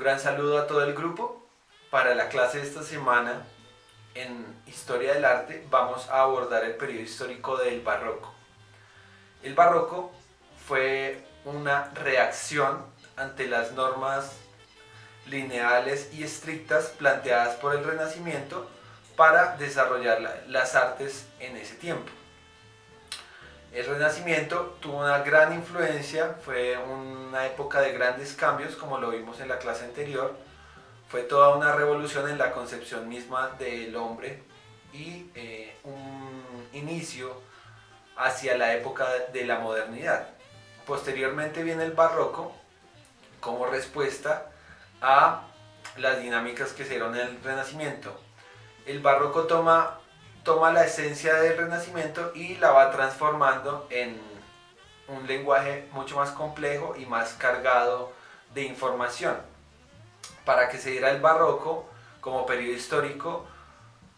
gran saludo a todo el grupo. Para la clase de esta semana en Historia del Arte vamos a abordar el periodo histórico del Barroco. El Barroco fue una reacción ante las normas lineales y estrictas planteadas por el Renacimiento para desarrollar las artes en ese tiempo. El Renacimiento tuvo una gran influencia, fue una época de grandes cambios, como lo vimos en la clase anterior. Fue toda una revolución en la concepción misma del hombre y un inicio hacia la época de la modernidad. Posteriormente viene el barroco como respuesta a las dinámicas que se dieron en el Renacimiento. El barroco toma la esencia del Renacimiento y la va transformando en un lenguaje mucho más complejo y más cargado de información. Para que se diera el barroco como periodo histórico,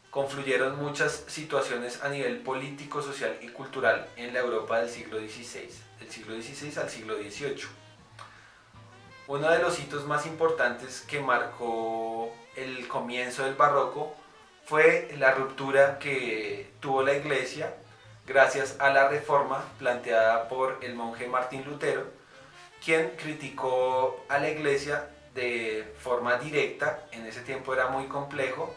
confluyeron muchas situaciones a nivel político, social y cultural en la Europa del siglo XVI, del siglo XVI al siglo XVIII. Uno de los hitos más importantes que marcó el comienzo del barroco fue la ruptura que tuvo la Iglesia gracias a la reforma planteada por el monje Martín Lutero, quien criticó a la Iglesia de forma directa. En ese tiempo era muy complejo,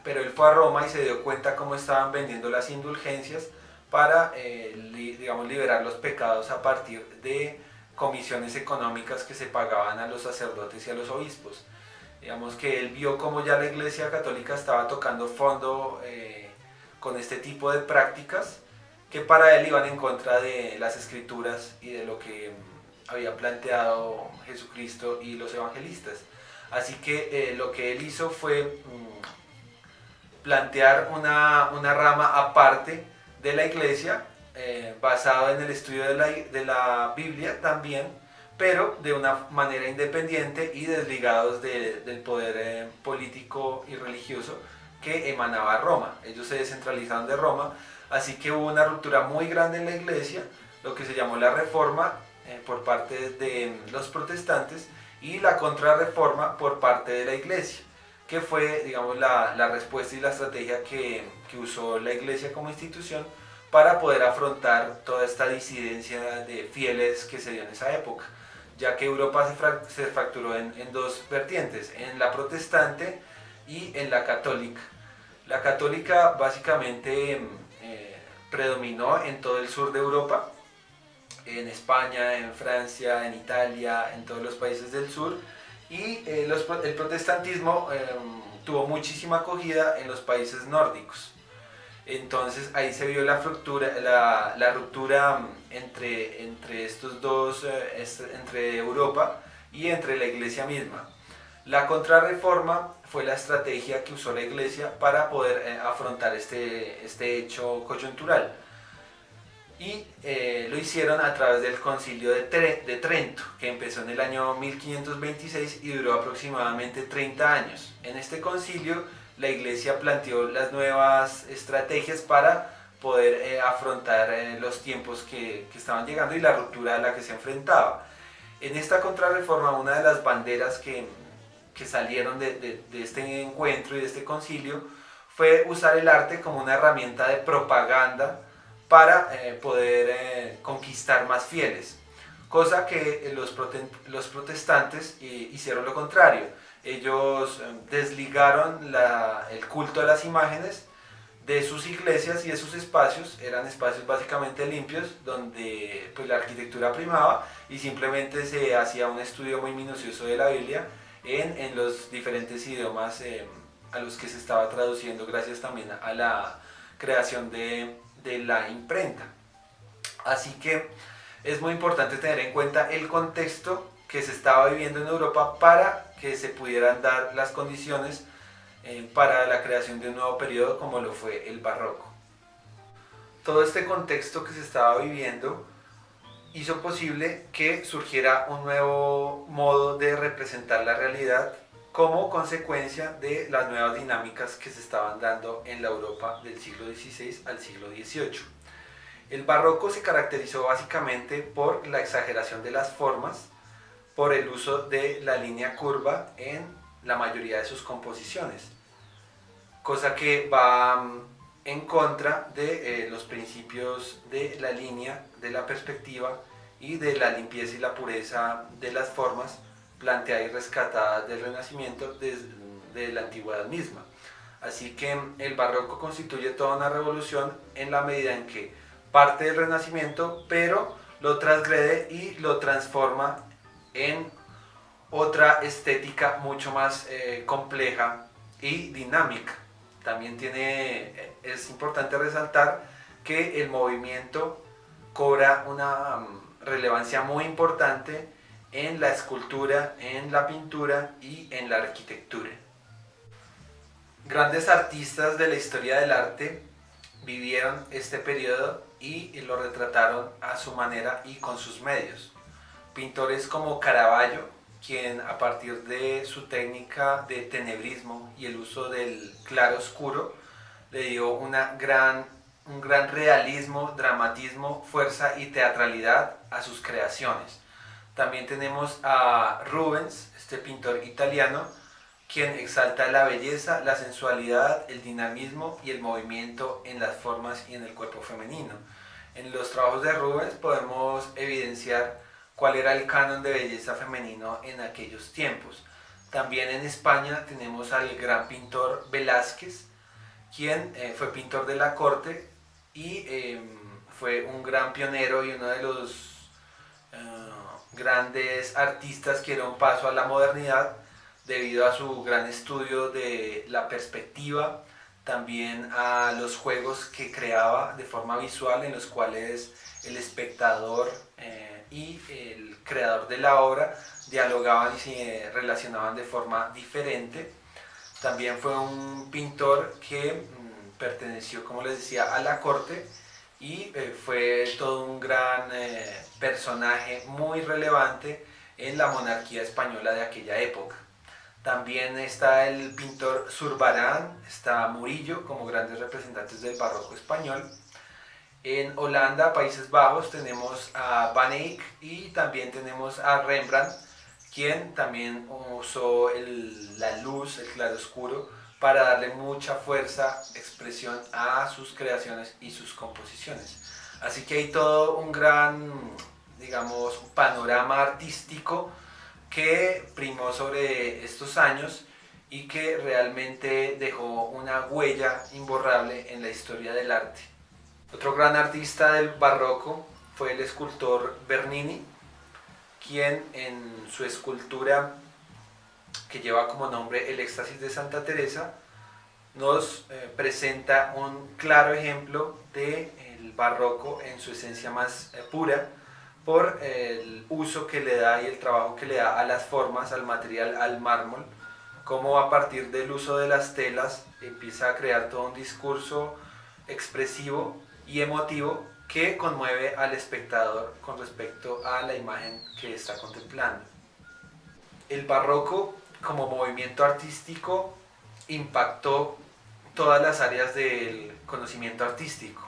pero él fue a Roma y se dio cuenta cómo estaban vendiendo las indulgencias para liberar los pecados a partir de comisiones económicas que se pagaban a los sacerdotes y a los obispos. Digamos que él vio cómo ya la Iglesia Católica estaba tocando fondo con este tipo de prácticas que para él iban en contra de las escrituras y de lo que había planteado Jesucristo y los evangelistas. Así que lo que él hizo fue plantear una rama aparte de la Iglesia, basado en el estudio de la Biblia también, pero de una manera independiente y desligados del poder político y religioso que emanaba Roma. Ellos se descentralizaron de Roma, así que hubo una ruptura muy grande en la Iglesia, lo que se llamó la Reforma por parte de los protestantes y la Contrarreforma por parte de la Iglesia, que fue, digamos, la respuesta y la estrategia que usó la Iglesia como institución para poder afrontar toda esta disidencia de fieles que se dio en esa época, ya que Europa se fracturó en dos vertientes, en la protestante y en la católica. La católica básicamente predominó en todo el sur de Europa, en España, en Francia, en Italia, en todos los países del sur, y el protestantismo tuvo muchísima acogida en los países nórdicos. Entonces ahí se vio la ruptura entre estos dos, entre Europa y entre la Iglesia misma. La Contrarreforma fue la estrategia que usó la Iglesia para poder afrontar este hecho coyuntural. Y lo hicieron a través del Concilio de Trento, que empezó en el año 1526 y duró aproximadamente 30 años. En este concilio la Iglesia planteó las nuevas estrategias para poder afrontar los tiempos que estaban llegando y la ruptura a la que se enfrentaba. En esta Contrarreforma, una de las banderas que salieron de este encuentro y de este concilio fue usar el arte como una herramienta de propaganda para poder conquistar más fieles, cosa que los protestantes hicieron lo contrario. Ellos desligaron el culto a las imágenes de sus iglesias y de sus espacios. Eran espacios básicamente limpios donde pues, la arquitectura primaba y simplemente se hacía un estudio muy minucioso de la Biblia en los diferentes idiomas a los que se estaba traduciendo, gracias también a la creación de la imprenta. Así que es muy importante tener en cuenta el contexto que se estaba viviendo en Europa para que se pudieran dar las condiciones para la creación de un nuevo periodo como lo fue el barroco. Todo este contexto que se estaba viviendo hizo posible que surgiera un nuevo modo de representar la realidad como consecuencia de las nuevas dinámicas que se estaban dando en la Europa del siglo XVI al siglo XVIII. El barroco se caracterizó básicamente por la exageración de las formas, por el uso de la línea curva en la mayoría de sus composiciones, cosa que va en contra de los principios de la línea, de la perspectiva y de la limpieza y la pureza de las formas planteadas y rescatadas del Renacimiento de la antigüedad misma. Así que el barroco constituye toda una revolución en la medida en que parte del Renacimiento, pero lo transgrede y lo transforma en otra estética mucho más compleja y dinámica. También es importante resaltar que el movimiento cobra una relevancia muy importante en la escultura, en la pintura y en la arquitectura. Grandes artistas de la historia del arte vivieron este periodo y lo retrataron a su manera y con sus medios. Pintores como Caravaggio, quien a partir de su técnica de tenebrismo y el uso del claro oscuro le dio un gran realismo, dramatismo, fuerza y teatralidad a sus creaciones. También tenemos a Rubens, este pintor italiano, quien exalta la belleza, la sensualidad, el dinamismo y el movimiento en las formas y en el cuerpo femenino. En los trabajos de Rubens podemos evidenciar cuál era el canon de belleza femenino en aquellos tiempos. También en España tenemos al gran pintor Velázquez, quien fue pintor de la corte y fue un gran pionero y uno de los grandes artistas que dieron paso a la modernidad debido a su gran estudio de la perspectiva, también a los juegos que creaba de forma visual en los cuales el espectador y el creador de la obra dialogaban y se relacionaban de forma diferente. También fue un pintor que perteneció, como les decía, a la corte y fue todo un gran personaje muy relevante en la monarquía española de aquella época. También está el pintor Zurbarán, está Murillo como grandes representantes del barroco español. En Holanda, Países Bajos, tenemos a Van Eyck y también tenemos a Rembrandt, quien también usó la luz, el claroscuro, para darle mucha fuerza, expresión a sus creaciones y sus composiciones. Así que hay todo un gran, digamos, panorama artístico que primó sobre estos años y que realmente dejó una huella imborrable en la historia del arte. Otro gran artista del barroco fue el escultor Bernini, quien en su escultura que lleva como nombre El éxtasis de Santa Teresa nos presenta un claro ejemplo del barroco en su esencia más pura, por el uso que le da y el trabajo que le da a las formas, al material, al mármol, como a partir del uso de las telas empieza a crear todo un discurso expresivo y emotivo que conmueve al espectador con respecto a la imagen que está contemplando. El barroco como movimiento artístico impactó todas las áreas del conocimiento artístico,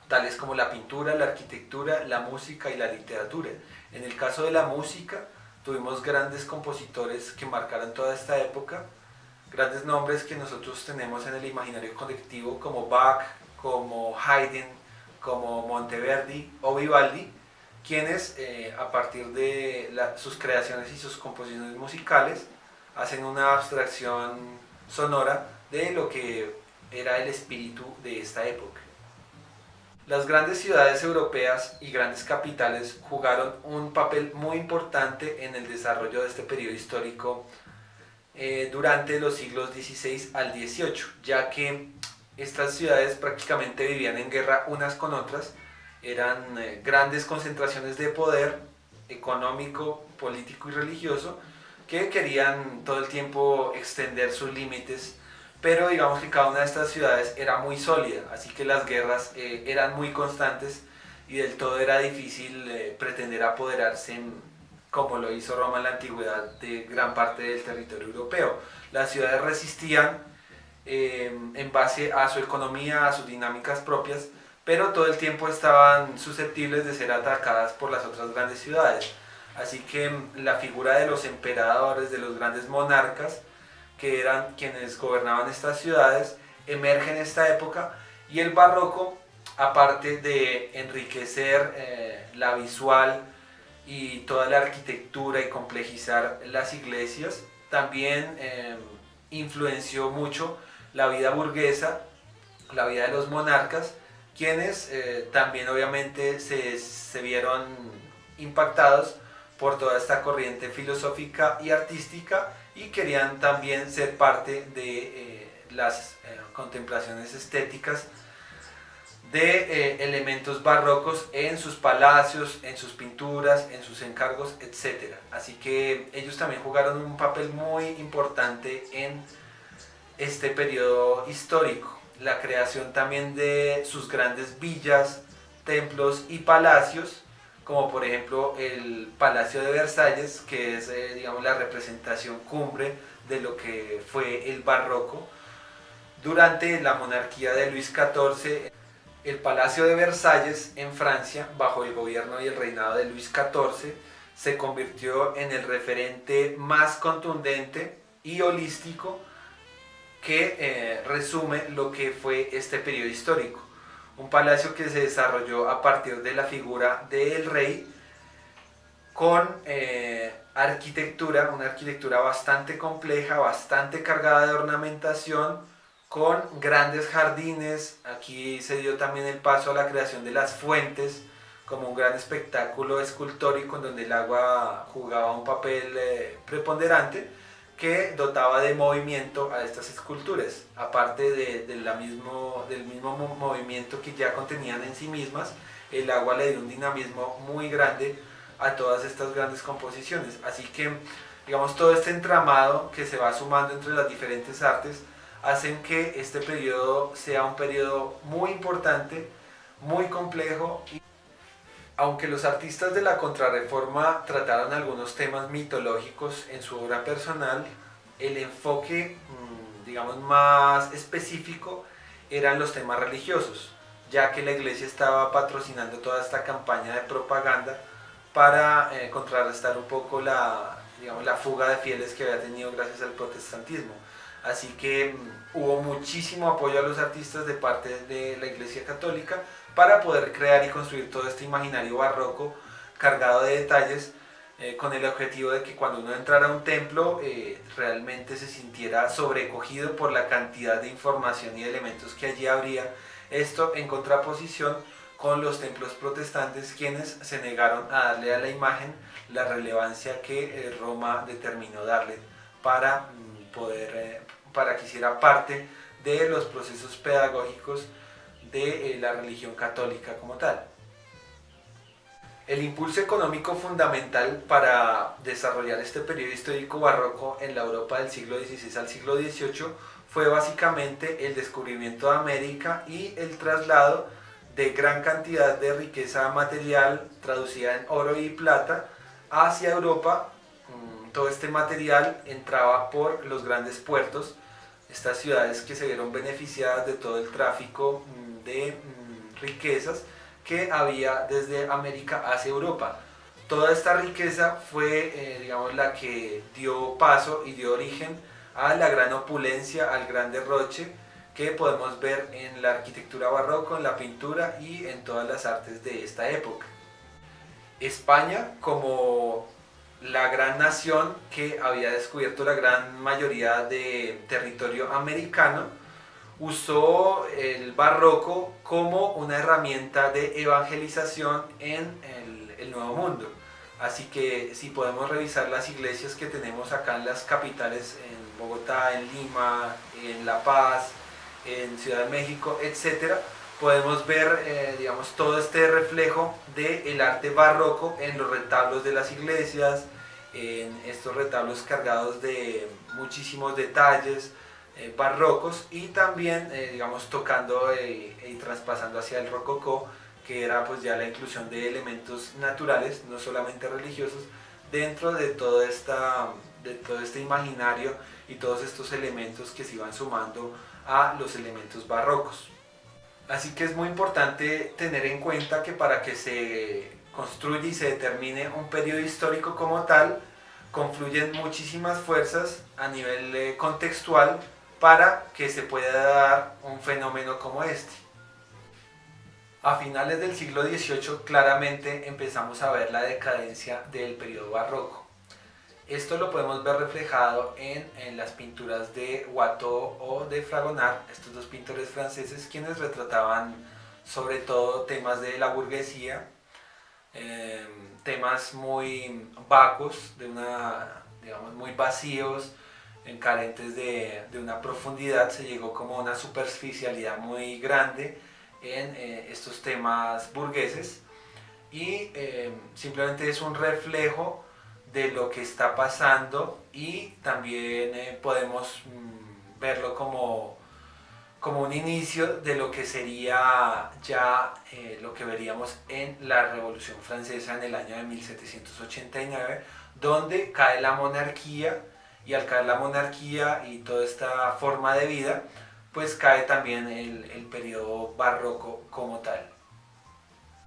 tales como la pintura, la arquitectura, la música y la literatura. En el caso de la música, tuvimos grandes compositores que marcaron toda esta época, grandes nombres que nosotros tenemos en el imaginario colectivo como Bach, como Haydn, como Monteverdi o Vivaldi, quienes a partir de sus creaciones y sus composiciones musicales hacen una abstracción sonora de lo que era el espíritu de esta época. Las grandes ciudades europeas y grandes capitales jugaron un papel muy importante en el desarrollo de este periodo histórico durante los siglos XVI al XVIII, ya que estas ciudades prácticamente vivían en guerra unas con otras, eran grandes concentraciones de poder económico, político y religioso que querían todo el tiempo extender sus límites, pero digamos que cada una de estas ciudades era muy sólida, así que las guerras eran muy constantes y del todo era difícil pretender apoderarse, como lo hizo Roma en la antigüedad, de gran parte del territorio europeo. Las ciudades resistían en base a su economía, a sus dinámicas propias, pero todo el tiempo estaban susceptibles de ser atacadas por las otras grandes ciudades. Así que la figura de los emperadores, de los grandes monarcas, que eran quienes gobernaban estas ciudades, emerge en esta época, y el barroco, aparte de enriquecer la visual y toda la arquitectura y complejizar las iglesias, también influenció mucho la vida burguesa, la vida de los monarcas, quienes también obviamente se vieron impactados por toda esta corriente filosófica y artística, y querían también ser parte de las contemplaciones estéticas de elementos barrocos en sus palacios, en sus pinturas, en sus encargos, etc. Así que ellos también jugaron un papel muy importante en este periodo histórico. La creación también de sus grandes villas, templos y palacios, como por ejemplo el Palacio de Versalles, que es digamos, la representación cumbre de lo que fue el barroco. Durante la monarquía de Luis XIV, el Palacio de Versalles en Francia, bajo el gobierno y el reinado de Luis XIV, se convirtió en el referente más contundente y holístico que resume lo que fue este periodo histórico. Un palacio que se desarrolló a partir de la figura del rey, con arquitectura, una arquitectura bastante compleja, bastante cargada de ornamentación, con grandes jardines. Aquí se dio también el paso a la creación de las fuentes, como un gran espectáculo escultórico en donde el agua jugaba un papel preponderante, que dotaba de movimiento a estas esculturas, aparte del mismo movimiento que ya contenían en sí mismas. El agua le dio un dinamismo muy grande a todas estas grandes composiciones. Así que, digamos, todo este entramado que se va sumando entre las diferentes artes hacen que este periodo sea un periodo muy importante, muy complejo. Aunque los artistas de la Contrarreforma trataron algunos temas mitológicos en su obra personal, el enfoque, digamos, más específico eran los temas religiosos, ya que la iglesia estaba patrocinando toda esta campaña de propaganda para contrarrestar un poco digamos, la fuga de fieles que había tenido gracias al protestantismo. Así que hubo muchísimo apoyo a los artistas de parte de la Iglesia Católica para poder crear y construir todo este imaginario barroco cargado de detalles, con el objetivo de que cuando uno entrara a un templo realmente se sintiera sobrecogido por la cantidad de información y elementos que allí habría. Esto en contraposición con los templos protestantes, quienes se negaron a darle a la imagen la relevancia que Roma determinó darle para para que hiciera parte de los procesos pedagógicos de la religión católica como tal. El impulso económico fundamental para desarrollar este periodo histórico barroco en la Europa del siglo XVI al siglo XVIII fue básicamente el descubrimiento de América y el traslado de gran cantidad de riqueza material traducida en oro y plata hacia Europa. Todo este material entraba por los grandes puertos, estas ciudades que se vieron beneficiadas de todo el tráfico de riquezas que había desde América hacia Europa. Toda esta riqueza fue digamos, la que dio paso y dio origen a la gran opulencia, al gran derroche que podemos ver en la arquitectura barroca, en la pintura y en todas las artes de esta época. España, como la gran nación que había descubierto la gran mayoría de territorio americano, usó el barroco como una herramienta de evangelización en el Nuevo Mundo. Así que si podemos revisar las iglesias que tenemos acá en las capitales, en Bogotá, en Lima, en La Paz, en Ciudad de México, etc., podemos ver digamos, todo este reflejo del arte barroco en los retablos de las iglesias, en estos retablos cargados de muchísimos detalles barrocos, y también digamos, tocando y traspasando hacia el rococó, que era pues ya la inclusión de elementos naturales, no solamente religiosos, dentro de todo este imaginario y todos estos elementos que se iban sumando a los elementos barrocos. Así que es muy importante tener en cuenta que para que se construye y se determine un periodo histórico como tal, confluyen muchísimas fuerzas a nivel contextual para que se pueda dar un fenómeno como este. A finales del siglo XVIII claramente empezamos a ver la decadencia del periodo barroco. Esto lo podemos ver reflejado en las pinturas de Watteau o de Fragonard, estos dos pintores franceses, quienes retrataban sobre todo temas de la burguesía, temas muy vacuos, digamos, muy vacíos, carentes de una profundidad. Se llegó como a una superficialidad muy grande en estos temas burgueses y simplemente es un reflejo de lo que está pasando, y también podemos verlo como un inicio de lo que sería ya lo que veríamos en la Revolución Francesa en el año de 1789, donde cae la monarquía, y al caer la monarquía y toda esta forma de vida, pues cae también el periodo barroco como tal.